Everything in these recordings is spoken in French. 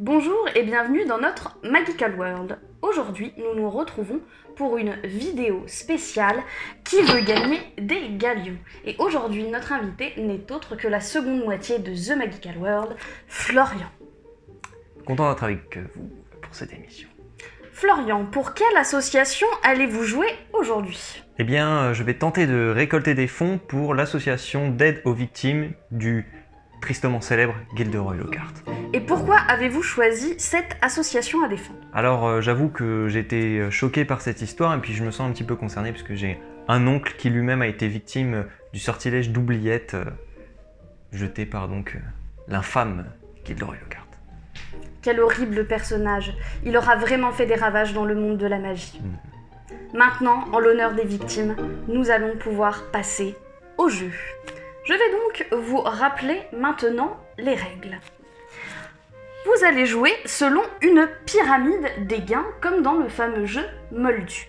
Bonjour et bienvenue dans notre Magical World. Aujourd'hui, nous nous retrouvons pour une vidéo spéciale qui veut gagner des galions. Et aujourd'hui, notre invité n'est autre que la seconde moitié de The Magical World, Florian. Content d'être avec vous pour cette émission. Florian, pour quelle association allez-vous jouer aujourd'hui? Eh bien, je vais tenter de récolter des fonds pour l'association d'aide aux victimes du tristement célèbre Gilderoy Lockhart. Et pourquoi avez-vous choisi cette association à défendre? Alors, j'avoue que j'ai été choqué par cette histoire et puis je me sens un petit peu concerné puisque j'ai un oncle qui lui-même a été victime du sortilège d'oubliette jeté par l'infâme Gilderoy Lockhart. Quel horrible personnage. Il aura vraiment fait des ravages dans le monde de la magie. Maintenant, en l'honneur des victimes, nous allons pouvoir passer au jeu. Je vais donc vous rappeler maintenant les règles. Vous allez jouer selon une pyramide des gains, comme dans le fameux jeu Moldu.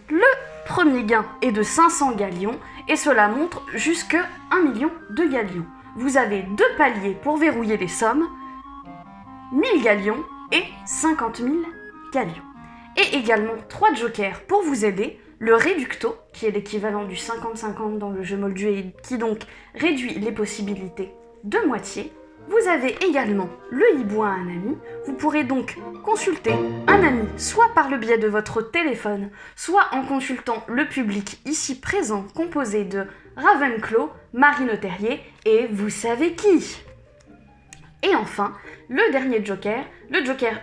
Le premier gain est de 500 galions, et cela monte jusque 1 million de galions. Vous avez 2 paliers pour verrouiller les sommes, 1000 galions et 50 000 galions. Et également 3 jokers pour vous aider, le réducto, qui est l'équivalent du 50-50 dans le jeu Moldu et qui donc réduit les possibilités de moitié. Vous avez également le hibou à un ami. Vous pourrez donc consulter un ami soit par le biais de votre téléphone, soit en consultant le public ici présent composé de Ravenclaw, Marine Terrier et vous savez qui. Et enfin, le dernier joker, le joker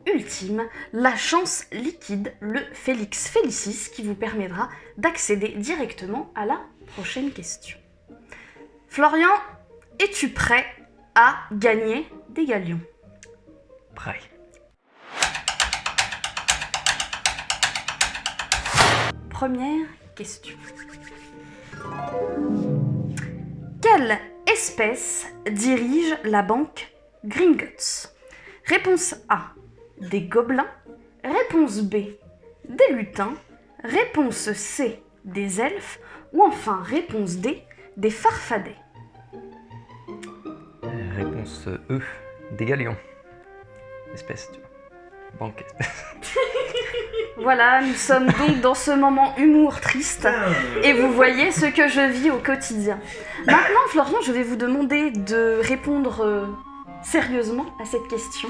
ultime, la chance liquide, le Félix Félicis, qui vous permettra d'accéder directement à la prochaine question. Florian, es-tu prêt à gagner des galions? Prêt. Première question. Quelle espèce dirige la banque Gringotts? Réponse A, des gobelins. Réponse B, des lutins. Réponse C, des elfes. Ou enfin, réponse D, des farfadets. Réponse E, des galions. Espèce, tu vois. Banque espèce. Voilà, nous sommes donc dans ce moment humour triste et vous voyez ce que je vis au quotidien. Maintenant, Florian, je vais vous demander de répondre sérieusement à cette question.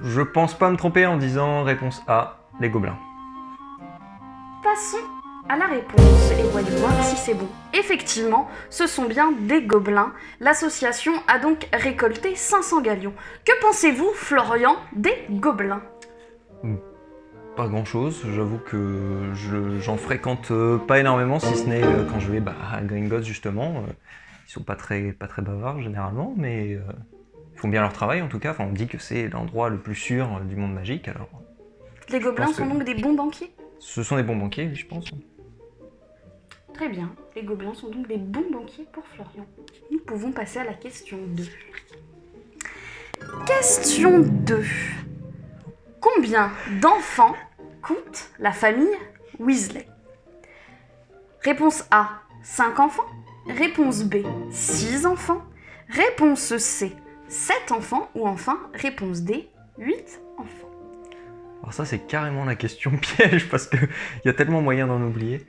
Je pense pas me tromper en disant réponse A, les gobelins. Passons à la réponse et voyons voir si c'est bon. Effectivement, ce sont bien des gobelins. L'association a donc récolté 500 galions. Que pensez-vous, Florian, des gobelins? Pas grand chose, j'avoue que j'en fréquente pas énormément, si ce n'est quand je vais à Gringotts justement. Ils sont pas très bavards généralement, mais ils font bien leur travail en tout cas. Enfin, on dit que c'est l'endroit le plus sûr du monde magique, alors. Les gobelins sont donc des bons banquiers? Ce sont des bons banquiers, oui, je pense. Très bien, les gobelins sont donc des bons banquiers pour Florian. Nous pouvons passer à la question 2. Question 2. Combien d'enfants coûte la famille Weasley? Réponse A, 5 enfants. Réponse B, 6 enfants. Réponse C, 7 enfants. Ou enfin, réponse D, 8 enfants. Alors ça, c'est carrément la question piège, parce qu'il y a tellement moyen d'en oublier.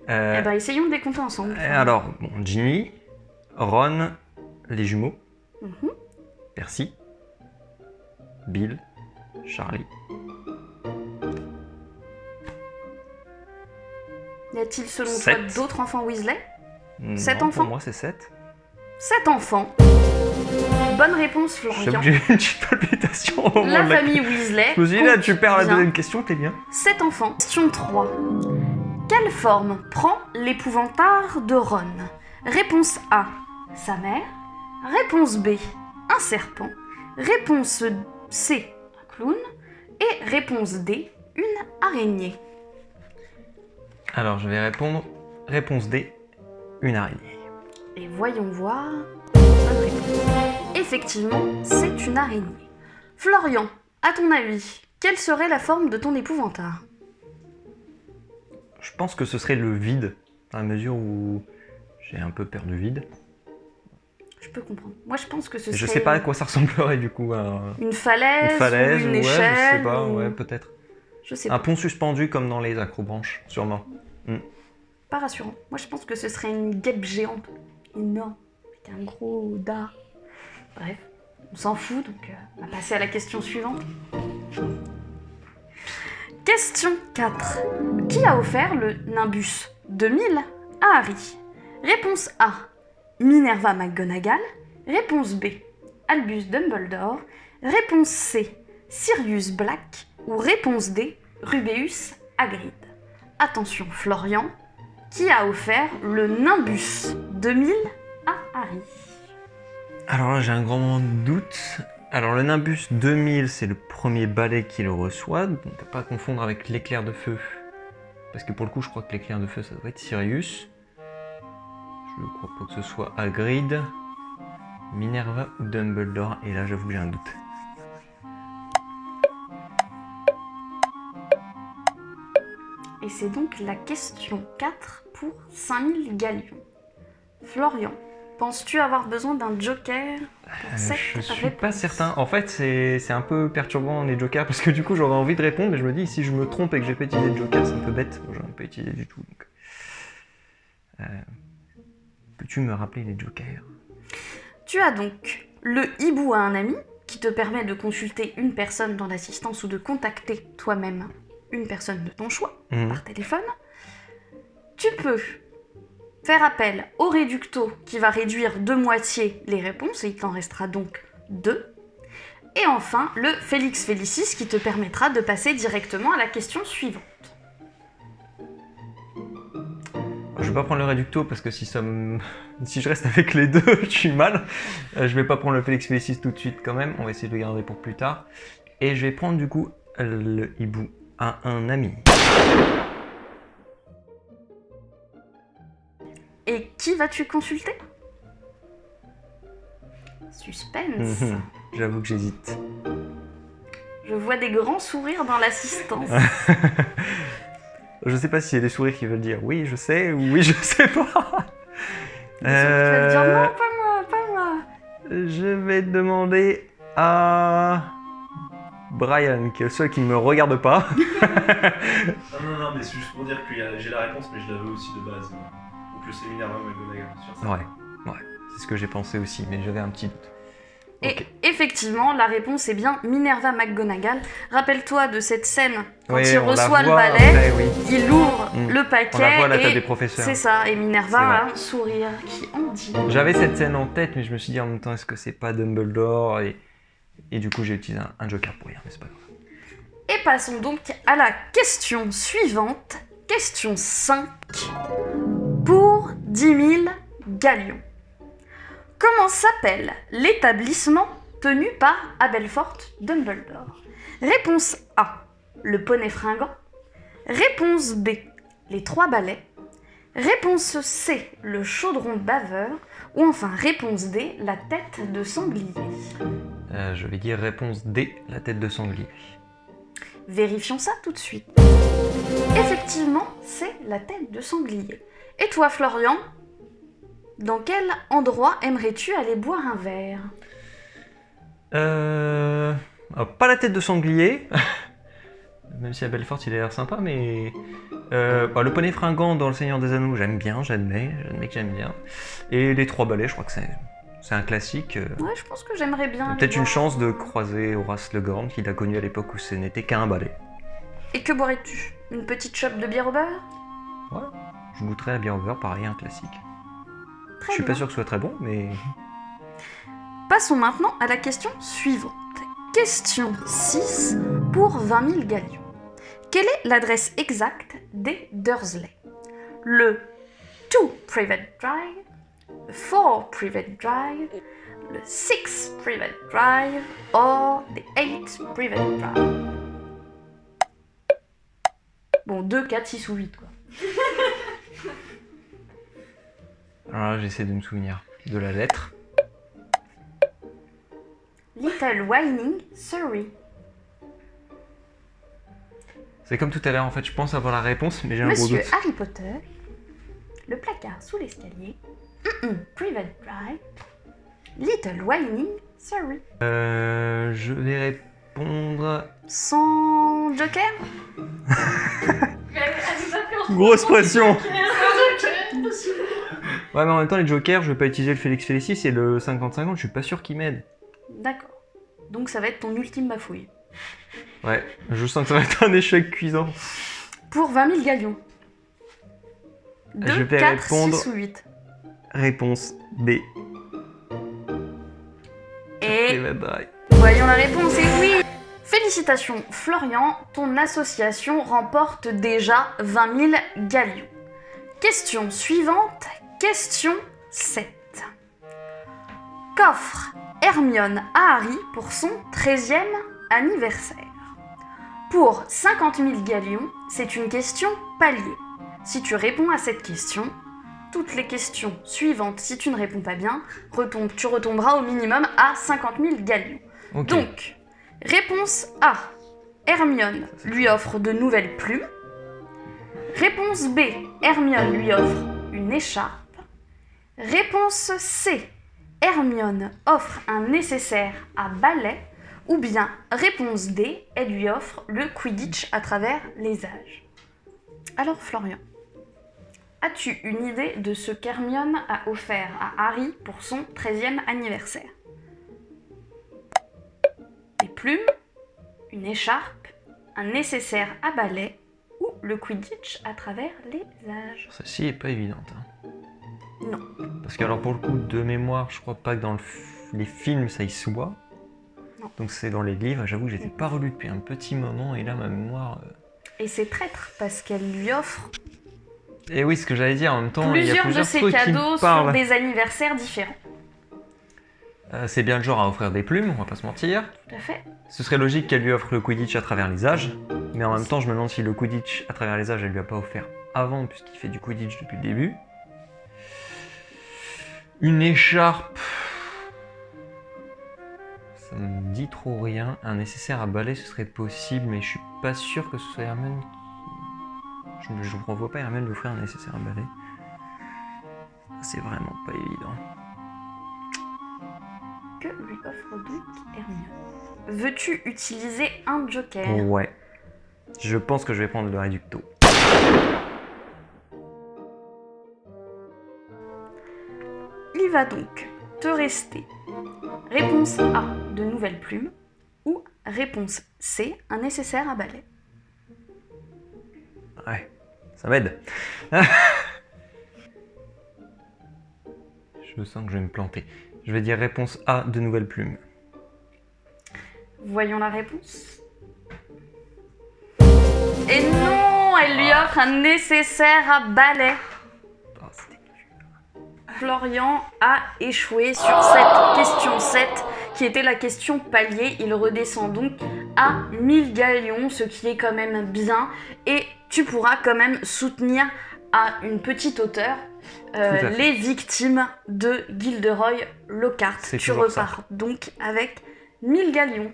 Eh ben, essayons de les compter ensemble. Alors, Ginny, Ron, les jumeaux, Percy, Bill, Charlie. Y a-t-il selon 7. toi d'autres enfants Weasley? Non, 7 enfants? Pour moi, c'est 7. 7 enfants. Bonne réponse, Florian. J'ai une petite palpitation au moment La de la... famille Weasley. Je me suis dit, là, tu perds la bien deuxième question, t'es bien. 7 enfants. Question 3. Quelle forme prend l'épouvantard de Ron? Réponse A, sa mère. Réponse B, un serpent. Réponse C, un clown. Et réponse D, une araignée. Alors, je vais répondre réponse D, une araignée. Et voyons voir. Bonne réponse. Effectivement, c'est une araignée. Florian, à ton avis, quelle serait la forme de ton épouvantard? Je pense que ce serait le vide, dans la mesure où j'ai un peu peur du vide. Je peux comprendre. Moi, je pense que ce serait... Je sais pas à quoi ça ressemblerait du coup. Une falaise, ou une échelle, je sais pas, ouais, peut-être. Je sais Un pas. pont suspendu comme dans les acrobranches, sûrement. Pas rassurant. Moi, je pense que ce serait une guêpe géante, énorme, avec un gros dard. Bref, on s'en fout, donc on va passer à la question suivante. Question 4. Qui a offert le Nimbus 2000 à Harry? Réponse A, Minerva McGonagall. Réponse B, Albus Dumbledore. Réponse C, Sirius Black. Ou réponse D, Rubeus Hagrid. Attention, Florian, qui a offert le Nimbus 2000 à Harry? Alors là, j'ai un grand moment de doute. Alors, le Nimbus 2000, c'est le premier balai qu'il reçoit, donc à pas confondre avec l'éclair de feu. Parce que pour le coup, je crois que l'éclair de feu, ça doit être Sirius. Je ne crois pas que ce soit Hagrid, Minerva ou Dumbledore. Et là, j'avoue que j'ai un doute. Et c'est donc la question 4 pour 5000 galions. Florian, penses-tu avoir besoin d'un joker pour cette Je suis réponse? pas certain. En fait, c'est un peu perturbant les jokers parce que du coup, j'aurais envie de répondre, mais je me dis, si je me trompe et que j'ai pas utilisé de joker, c'est un peu bête. Moi, j'en ai pas utilisé du tout. Donc... Peux-tu me rappeler les jokers? Tu as donc le hibou à un ami, qui te permet de consulter une personne dans l'assistance ou de contacter toi-même une personne de ton choix par téléphone. Tu peux faire appel au réducto qui va réduire de moitié les réponses et il t'en restera donc 2. Et enfin, le Félix Félicis qui te permettra de passer directement à la question suivante. Je vais pas prendre le réducto parce que si je reste avec les deux, je suis mal. Je vais pas prendre le Félix Félicis tout de suite quand même. On va essayer de le garder pour plus tard. Et je vais prendre du coup le hibou à un ami. Et qui vas-tu consulter? Suspense. J'avoue que j'hésite. Je vois des grands sourires dans l'assistance. Je sais pas s'il y a des sourires qui veulent dire oui, je sais, ou oui, je sais pas. Tu vas te dire non, pas moi, pas moi. Je vais demander à Brian, qui est le seul qui ne me regarde pas. Non, mais c'est juste pour dire que j'ai la réponse, mais je l'avais aussi de base. Donc c'est Minerva McGonagall sur ça. Ouais, c'est ce que j'ai pensé aussi, mais j'avais un petit doute. Et effectivement, la réponse est bien Minerva McGonagall. Rappelle-toi de cette scène quand Oui, il on la reçoit le voit, balai, oui. il ouvre le paquet On la voit à la table et des professeurs. c'est ça. Et Minerva C'est vrai. a un sourire qui en dit. J'avais cette scène en tête, mais je me suis dit en même temps, est-ce que c'est pas Dumbledore et du coup, j'ai utilisé un joker pour rien, mais c'est pas grave. Et passons donc à la question suivante. Question 5 pour 10 000 galions. Comment s'appelle l'établissement tenu par Aberforth Dumbledore? Réponse A, le poney fringant. Réponse B, les 3 balais. Réponse C, le chaudron baveur. Ou enfin réponse D, la tête de sanglier. Je vais dire réponse D, la tête de sanglier. Vérifions ça tout de suite. Effectivement, c'est la tête de sanglier. Et toi, Florian, dans quel endroit aimerais-tu aller boire un verre? Pas la tête de sanglier. Même si à Belfort il a l'air sympa, mais... le poney fringant dans Le Seigneur des Anneaux, j'aime bien, j'admets que j'aime bien. Et les 3 balais, je crois que c'est un classique. Ouais, je pense que j'aimerais bien. Peut-être aller une boire. chance de croiser Horace Le Grand, qu'il a connu à l'époque où ce n'était qu'un balai. Et que boirais-tu? Une petite chope de bière au beurre? Ouais, je goûterais la bière au beurre, pareil, un classique. Très Je suis bien. pas sûr que ce soit très bon, mais... Passons maintenant à la question suivante. Question 6 pour 20 000 galions. Quelle est l'adresse exacte des Dursley? Le 2 Private Drive, le 4 Private Drive, le 6 Private Drive or the 8 Private Drive. Bon, 2, 4, 6 ou 8 quoi. Alors là, j'essaie de me souvenir de la lettre. Little Whining Surrey. C'est comme tout à l'heure, en fait, je pense avoir la réponse, mais j'ai un gros Monsieur doute. Harry Potter, le placard sous l'escalier, Private Drive, Little Whining Sorry. Je vais répondre... Sans joker? Grosse pression. Ouais, mais en même temps, les jokers, je vais pas utiliser le Félix Félicis et le 50-50, je suis pas sûr qu'ils m'aident. D'accord. Donc ça va être ton ultime bafouille. Ouais, je sens que ça va être un échec cuisant. Pour 20 000 galions. Je 2, vais 4, répondre- 6 ou 8. Réponse B. Et Bye. voyons la réponse, et oui! Félicitations Florian, ton association remporte déjà 20 000 galions. Question suivante, question 7. Qu'offre Hermione à Harry pour son 13e anniversaire? Pour 50 000 galions, c'est une question palier. Si tu réponds à cette question, toutes les questions suivantes, si tu ne réponds pas bien, tu retomberas au minimum à 50 000 galions. Ok. Donc, réponse A. Hermione lui offre de nouvelles plumes. Réponse B. Hermione lui offre une écharpe. Réponse C. Hermione offre un nécessaire à balai. Ou bien, réponse D. Elle lui offre le Quidditch à travers les âges. Alors Florian, as-tu une idée de ce qu'Hermione a offert à Harry pour son 13e anniversaire? Des plumes, une écharpe, un nécessaire à balai ou le Quidditch à travers les âges? Celle-ci est pas évidente. Hein. Non. Parce que alors pour le coup, de mémoire, je crois pas que dans les films ça y soit. Non. Donc c'est dans les livres, j'avoue que j'étais pas relu depuis un petit moment et là ma mémoire... Et c'est traître parce qu'elle lui offre Et oui, ce que j'allais dire en même temps, il y a plusieurs de plusieurs ses trucs qui cadeaux me sur parlent. des anniversaires différents. C'est bien le genre à offrir des plumes, on va pas se mentir. Tout à fait. Ce serait logique qu'elle lui offre le Quidditch à travers les âges, mais en même temps je me demande si le Quidditch à travers les âges elle lui a pas offert avant puisqu'il fait du Quidditch depuis le début. Une écharpe... Ça me dit trop rien. Un nécessaire à balai ce serait possible, mais je suis pas sûr que ce soit Hermione qui... Je ne revois pas Hermione lui offrir un nécessaire à balai. C'est vraiment pas évident. Que lui offre donc Hermione? Veux-tu utiliser un joker? Ouais. Je pense que je vais prendre le réducto. Il va donc te rester réponse A, de nouvelles plumes, ou réponse C, un nécessaire à balai. Ouais, ça m'aide. Je sens que je vais me planter. Je vais dire réponse A, de nouvelles plumes. Voyons la réponse. Et non, elle lui offre un nécessaire à balai. Oh, c'était nul. Florian a échoué sur cette question 7, qui était la question palier. Il redescend donc à 1000 galions, ce qui est quand même bien. Et tu pourras quand même soutenir à une petite hauteur à fait. les victimes de Gilderoy Lockhart. C'est Tu toujours ça. repars donc avec 1000 galions.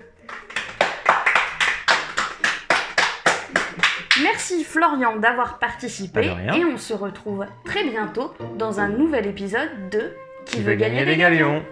Merci Florian d'avoir participé Pas de rien. et on se retrouve très bientôt dans un nouvel épisode de Qui veut gagner des galions?